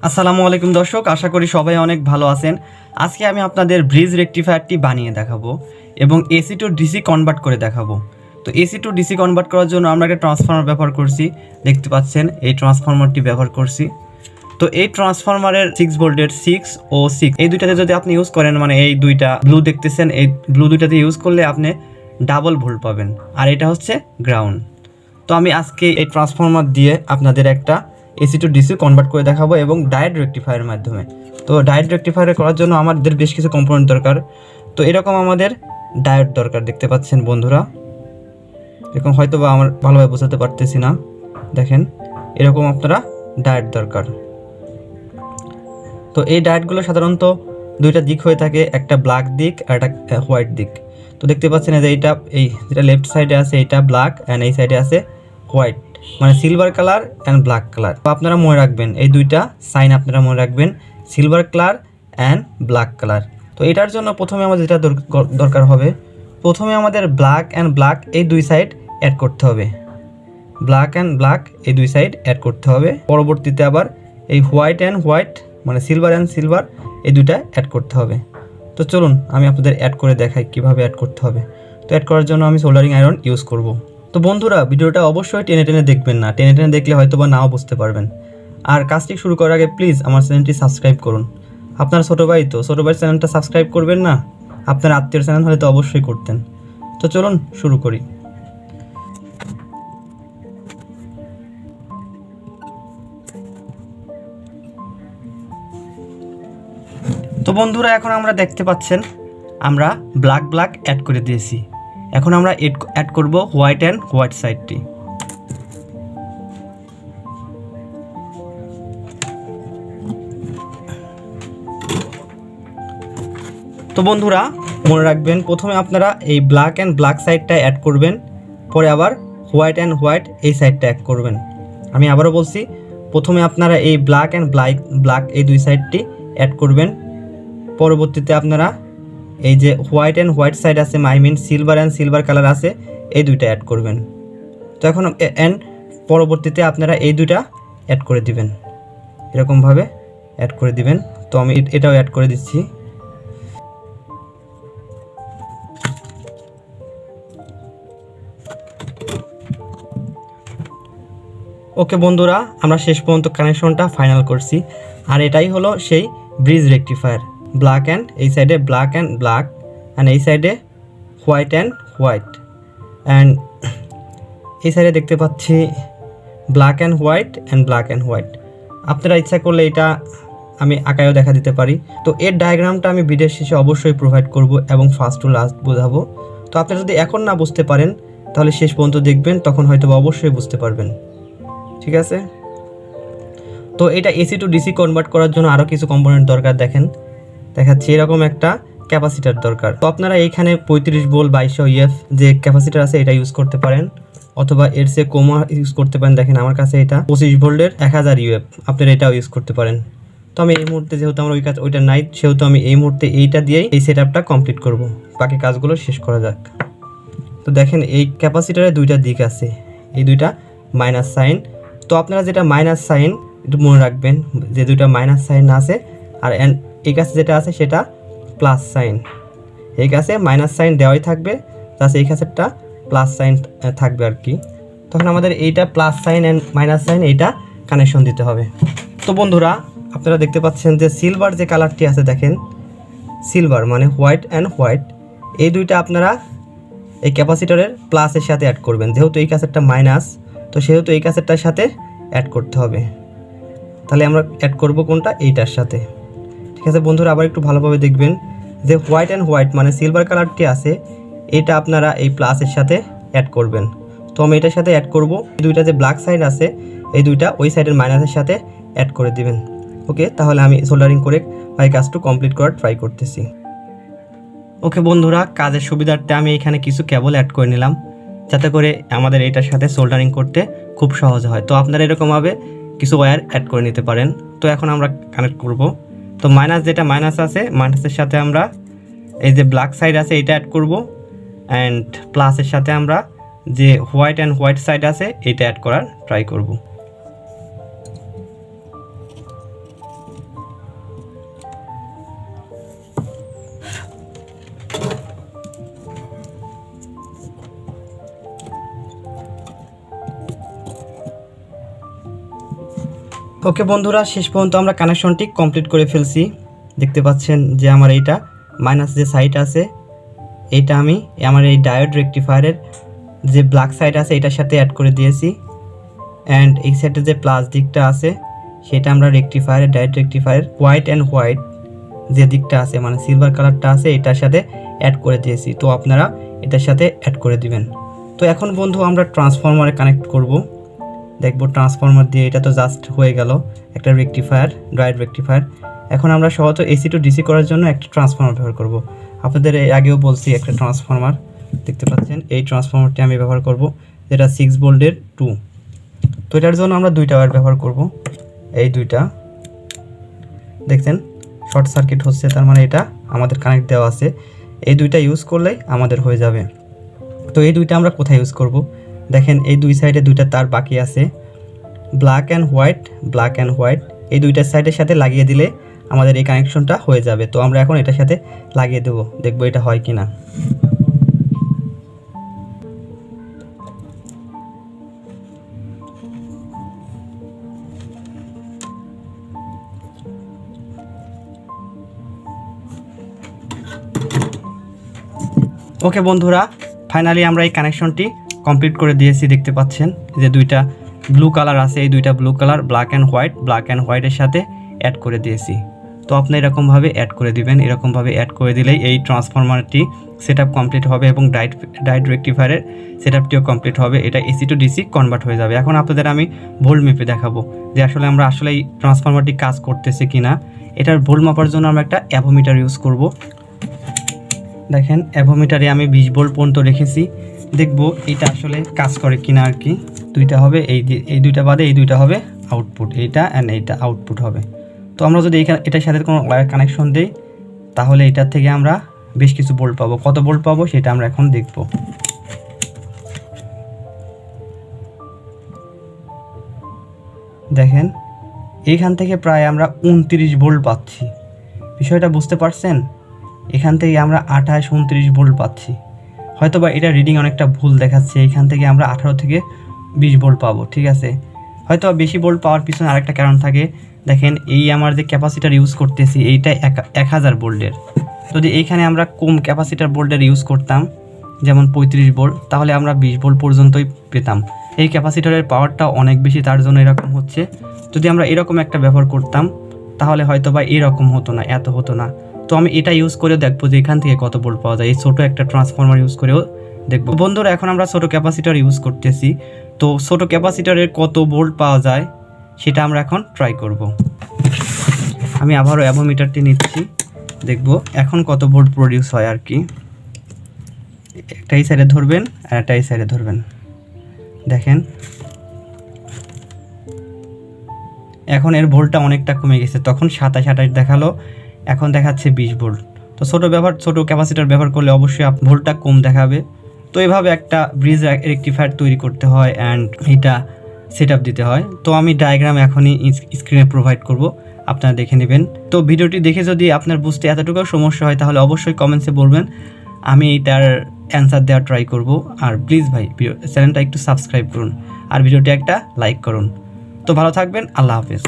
আসসালামু আলাইকুম দর্শক, আশা করি সবাই অনেক ভালো আছেন। আজকে আমি আপনাদের ব্রিজ রেকটিফায়ারটি বানিয়ে দেখাবো এবং এসি টু ডিসি কনভার্ট করে দেখাবো। তো এসি টু ডিসি কনভার্ট করার জন্য আমরা একটা ট্রান্সফর্মার ব্যবহার করছি, দেখতে পাচ্ছেন এই ট্রান্সফর্মারটি ব্যবহার করছি। তো এই ট্রান্সফর্মারের 6 ভোল্টের 6 ও 6 এই দুইটাতে যদি আপনি ইউজ করেন, মানে এই দুইটা ব্লু দেখতেছেন, এই ব্লু দুইটাতে ইউজ করলে আপনি ডাবল ভোল্ট পাবেন, আর এটা হচ্ছে গ্রাউন্ড। তো আমি আজকে এই ট্রান্সফর্মার দিয়ে আপনাদের একটা এসি টু ডিসি কনভার্ট করে দেখাবো এবং ডায়োড রেকটিফায়ারের মাধ্যমে। তো ডায়োড রেকটিফায়ার করার জন্য আমাদের বেশ কিছু কম্পোনেন্ট দরকার। তো এরকম আমাদের ডায়োড দরকার, দেখতে পাচ্ছেন বন্ধুরা। এরকম হয়তো বা আমার ভালোভাবে বোঝাতে পারতেছি না, দেখেন এরকম আপনারা ডায়োড দরকার। তো এই ডায়োডগুলো সাধারণত দুইটা দিক হয়ে থাকে, একটা ব্ল্যাক দিক আর একটা হোয়াইট দিক। তো দেখতে পাচ্ছেন যে এইটা, এই যেটা লেফট সাইডে আছে এইটা ব্ল্যাক অ্যান্ড এই সাইডে আছে হোয়াইট, মানে silver colour and black colour. তো আপনারা মনে রাখবেন এই দুইটা সাইন, আপনারা মনে রাখবেন silver colour and black colour. তো এটার জন্য প্রথমে আমাদের যেটা দরকার হবে, প্রথমে আমাদের ব্ল্যাক অ্যান্ড ব্ল্যাক এই দুই সাইড অ্যাড করতে হবে, ব্ল্যাক অ্যান্ড ব্ল্যাক এই দুই সাইড অ্যাড করতে হবে। পরবর্তীতে আবার এই হোয়াইট অ্যান্ড হোয়াইট, মানে সিলভার অ্যান্ড সিলভার এই দুইটা অ্যাড করতে হবে। তো চলুন আমি আপনাদের অ্যাড করে দেখাই কীভাবে অ্যাড করতে হবে। তো অ্যাড করার জন্য আমি সোল্ডারিং আয়রন ইউজ করব। তো বন্ধুরা, ভিডিওটা অবশ্যই টেনে টেনে দেখবেন না, টেনে টেনে দেখলে হয়তো বা নাও বুঝতে পারবেন। আর কাজটি শুরু করার আগে প্লিজ আমার চ্যানেলটি সাবস্ক্রাইব করুন। আপনার ছোটো ভাই, তো ছোটো ভাইয়ের চ্যানেলটা সাবস্ক্রাইব করবেন না? আপনার আত্মীয়র চ্যানেল হলে তো অবশ্যই করতেন। তো চলুন শুরু করি। তো বন্ধুরা, এখন আমরা দেখতে পাচ্ছেন আমরা ব্ল্যাক ব্ল্যাক অ্যাড করে দিয়েছি। এখন আমরা অ্যাড করব হোয়াইট অ্যান্ড হোয়াইট সাইডটি। তো বন্ধুরা মনে রাখবেন, প্রথমে আপনারা এই ব্ল্যাক অ্যান্ড ব্ল্যাক সাইডটা অ্যাড করবেন, পরে আবার হোয়াইট অ্যান্ড হোয়াইট এই সাইডটা অ্যাড করবেন। আমি আবারও বলছি, প্রথমে আপনারা এই ব্ল্যাক অ্যান্ড ব্ল্যাক এই দুই সাইডটি অ্যাড করবেন, পরবর্তীতে আপনারা এই যে হোয়াইট অ্যান্ড হোয়াইট সাইড আছে, I mean silver and silver colour আছে, এই দুইটা অ্যাড করবেন। তো এখন অ্যান্ড পরবর্তীতে আপনারা এই দুইটা অ্যাড করে দিবেন, এরকমভাবে অ্যাড করে দিবেন। তো আমি এটাও অ্যাড করে দিচ্ছি। ওকে বন্ধুরা, আমরা শেষ পর্যন্ত কানেকশনটা ফাইনাল করছি। আর এটাই হলো সেই ব্রিজ রেকটিফায়ার, ব্ল্যাক অ্যান্ড এই সাইডে ব্ল্যাক অ্যান্ড ব্ল্যাক অ্যান্ড এই সাইডে হোয়াইট অ্যান্ড হোয়াইট, অ্যান্ড এই সাইডে দেখতে পাচ্ছি black and white and black and white. আপনারা ইচ্ছা করলে এটা আমি আঁকায়ও দেখা দিতে পারি। তো এর ডায়াগ্রামটা আমি ভিডিওর শেষে অবশ্যই প্রোভাইড করব এবং ফার্স্ট টু লাস্ট বোঝাবো। তো আপনারা যদি এখন না বুঝতে পারেন তাহলে শেষ পর্যন্ত দেখবেন, তখন হয়তো অবশ্যই বুঝতে পারবেন, ঠিক আছে? তো এটা এসি টু ডিসি কনভার্ট করার জন্য আরও কিছু কম্পোনেন্ট দরকার, দেখাচ্ছি এরকম একটা ক্যাপাসিটার দরকার। তো আপনারা এইখানে 35 ভোল্ট 2200 ইএফ যে ক্যাপাসিটার আছে এটা ইউজ করতে পারেন, অথবা এর চেয়ে কমও ইউজ করতে পারেন। দেখেন আমার কাছে এটা 25 ভোল্টের 1000 ইউএফ, আপনারা এটাও ইউজ করতে পারেন। তো আমি এই মুহূর্তে, যেহেতু আমার ওইটা নাই, সেহেতু আমি এই মুহূর্তে এইটা দিয়েই এই সেটআপটা কমপ্লিট করব, বাকি কাজগুলো শেষ করা যাক। তো দেখেন এই ক্যাপাসিটারে দুইটা দিক আছে, এই দুইটা মাইনাস সাইন। তো আপনারা যেটা মাইনাস সাইন একটু মনে রাখবেন, যে দুইটা মাইনাস সাইন আছে, আর এই কাছে যেটা আছে সেটা প্লাস সাইন। এই কাছে মাইনাস সাইন দেওয়াই থাকবে, প্লাস এই কাছেরটা প্লাস সাইন থাকবে আর কি। তখন আমাদের এইটা plus sign and minus sine এইটা কানেকশন দিতে হবে। তো বন্ধুরা, আপনারা দেখতে পাচ্ছেন যে সিলভার যে কালারটি আছে, দেখেন সিলভার মানে হোয়াইট অ্যান্ড হোয়াইট, এই দুইটা আপনারা এই ক্যাপাসিটরের প্লাসের সাথে অ্যাড করবেন। যেহেতু এই কাছেরটা মাইনাস, তো সেহেতু এই কাছেরটার সাথে অ্যাড করতে হবে। তাহলে আমরা অ্যাড করব কোনটা? এইটার সাথে, ঠিক আছে বন্ধুরা? আবার একটু ভালোভাবে দেখবেন যে হোয়াইট অ্যান্ড হোয়াইট মানে সিলভার কালারটি আছে, এটা আপনারা এই প্লাসের সাথে অ্যাড করবেন। তো আমি এটার সাথে অ্যাড করব। এই দুইটা যে ব্ল্যাক সাইড আছে, এই দুইটা ওই সাইডের মাইনাসের সাথে অ্যাড করে দিবেন। ওকে, তাহলে আমি সোল্ডারিং করে এই কাজটা কমপ্লিট করার ট্রাই করতেছি। ওকে বন্ধুরা, কাজের সুবিধার্থে আমি এখানে কিছু কেবল অ্যাড করে নিলাম, যাতে করে আমাদের এটার সাথে সোল্ডারিং করতে খুব সহজ হয়। তো আপনারা এরকমভাবে কিছু ওয়্যার অ্যাড করে নিতে পারেন। তো এখন আমরা কানেক্ট করব। তো মাইনাস যেটা মাইনাস আছে, মাইনাসের সাথে আমরা এই যে ব্ল্যাক সাইড আছে এটা অ্যাড করব, অ্যান্ড প্লাসের সাথে আমরা যে হোয়াইট অ্যান্ড হোয়াইট সাইড আছে এটা অ্যাড করার ট্রাই করব। ওকে বন্ধুরা, শেষ পর্যন্ত আমরা কানেকশনটি কমপ্লিট করে ফেলছি। দেখতে পাচ্ছেন যে আমার এইটা মাইনাস যে সাইড আছে এইটা আমি আমার এই ডায়োড রেকটিফায়ারের যে ব্ল্যাক সাইড আছে এটার সাথে অ্যাড করে দিয়েছি, অ্যান্ড এই সাইডে যে প্লাস দিকটা আছে সেটা আমরা রেকটিফায়ারের diode rectifier white and white যে দিকটা আছে মানে সিলভার কালারটা আছে এটার সাথে অ্যাড করে দিয়েছি। তো আপনারা এটার সাথে অ্যাড করে দিবেন। তো এখন বন্ধু আমরা ট্রান্সফরমারে কানেক্ট করব। দেখবো ট্রান্সফরমার দিয়ে এটা তো জাস্ট হয়ে গেল একটা রেকটিফায়ার, ডায়োড রেকটিফায়ার। এখন আমরা সহজে এসি টু ডিসি করার জন্য একটা ট্রান্সফরমার ব্যবহার করব। আপনাদের এর আগেও বলছি একটা ট্রান্সফরমার দেখতে পাচ্ছেন, এই ট্রান্সফরমারটি আমি ব্যবহার করব যেটা 6 ভোল্টের 2। তো এটার জন্য আমরা দুইটা ওয়্যার ব্যবহার করব। এই দুইটা দেখছেন শর্ট সার্কিট হচ্ছে, তার মানে এটা আমাদের কানেক্ট দেওয়া আছে। এই দুইটা ইউজ করলেই আমাদের হয়ে যাবে। তো এই দুইটা আমরা কোথায় ইউজ করব? দেখেন এই দুই সাইডে দুইটা তার বাকি আছে, black and white, black and white এই দুইটা সাইডের সাথে লাগিয়ে দিলে আমাদের এই কানেকশনটা হয়ে যাবে। তো আমরা এখন এটার সাথে লাগিয়ে দেব, দেখবো এটা হয় কি না। ওকে বন্ধুরা, ফাইনালি আমরা এই কানেকশনটি কমপ্লিট করে দিয়েছি। দেখতে পাচ্ছেন যে দুইটা ব্লু কালার আছে, এই দুইটা ব্লু কালার ব্ল্যাক অ্যান্ড হোয়াইটের সাথে অ্যাড করে দিয়েছি। তো আপনি এরকমভাবে অ্যাড করে দিবেন, এরকমভাবে অ্যাড করে দিলেই এই ট্রান্সফরমারটি সেট আপ কমপ্লিট হবে এবং ডায়োড রেকটিফায়ারের সেট আপটিও কমপ্লিট হবে। এটা এসি টু ডিসি কনভার্ট হয়ে যাবে। এখন আপনাদের আমি ভোল্ট মেপে দেখাবো যে আসলে আমরা আসলে এই ট্রান্সফরমারটি কাজ করতেছে কিনা। এটার ভোল্ট মাপার জন্য আমরা একটা অ্যাভোমিটার ইউজ করব। দেখেন অ্যাভোমিটারে আমি 20 ভোল্ট পর্যন্ত রেখেছি, দেখবো এটা আসলে কাজ করে কিনা আর কি। দুইটা হবে এই দুইটা বাদে এই দুইটা হবে আউটপুট, এইটা অ্যান্ড এইটা আউটপুট হবে। তো আমরা যদি এটার সাথে কোনো ওয়্যার কানেকশন দিই তাহলে এটার থেকে আমরা বেশ কিছু ভোল্ট পাবো। কত ভোল্ট পাবো সেটা আমরা এখন দেখব। দেখেন এইখান থেকে প্রায় আমরা 29 ভোল্ট পাচ্ছি। বিষয়টা বুঝতে পারছেন? এখান থেকে আমরা 28-29 ভোল্ট পাচ্ছি। হয়তোবা এটা রিডিং অনেকটা ভুল দেখাচ্ছে, এখান থেকে আমরা 18 থেকে 20 ভোল্ট পাবো। ঠিক আছে, হয়তো বেশি ভোল্ট পাওয়ার পিছনে আরেকটা কারণ থাকে। দেখেন এই আমার যে ক্যাপাসিটার ইউজ করতেছি এইটা 1000 ভোল্টের। যদি এইখানে আমরা কম ক্যাপাসিটার ভোল্টের ইউজ করতাম যেমন 35 ভোল্ট তাহলে আমরা 20 ভোল্ট পর্যন্তই পেতাম। এই ক্যাপাসিটারের পাওয়ারটা অনেক বেশি, তার জন্য এরকম হচ্ছে। যদি আমরা এরকম একটা ব্যবহার করতাম তাহলে হয়তোবা এরকম হতো না, এত হতো না। তো আমি এটা ইউজ করেও দেখবো যে এখান থেকে কত ভোল্ট পাওয়া যায়, এই ছোটো একটা ট্রান্সফরমার ইউজ করেও দেখবো। বন্ধুরা এখন আমরা ছোটো ক্যাপাসিটার ইউজ করতেছি, তো ছোটো ক্যাপাসিটারের কত ভোল্ট পাওয়া যায় সেটা আমরা এখন ট্রাই করব। আমি আবারও অ্যাভোমিটারটি নিচ্ছি, দেখবো এখন কত ভোল্ট প্রডিউস হয় আর কি। একটা এই সাইডে ধরবেন আর একটা এই সাইডে ধরবেন। দেখেন এখন এর ভোল্টটা অনেকটা কমে গেছে, তখন 27-28 দেখালো, এখন দেখাচ্ছে 20 ভোল্ট। তো ছোটো ক্যাপাসিটার ব্যবহার করলে অবশ্যই ভোল্টটা কম দেখাবে। তো এভাবে একটা ব্রিজ রেকটিফায়ার তৈরি করতে হয় অ্যান্ড এটা সেট আপ দিতে হয়। তো আমি ডায়াগ্রাম এখনই স্ক্রিনে প্রোভাইড করব, আপনারা দেখে নেবেন। তো ভিডিওটি দেখে যদি আপনার বুঝতে এতটুকু সমস্যা হয় তাহলে অবশ্যই কমেন্টসে বলবেন, আমি তার অ্যান্সার দেওয়ার ট্রাই করব। আর প্লিজ ভাই চ্যানেলটা একটু সাবস্ক্রাইব করুন আর ভিডিওটি একটা লাইক করুন। তো ভালো থাকবেন, আল্লাহ হাফেজ।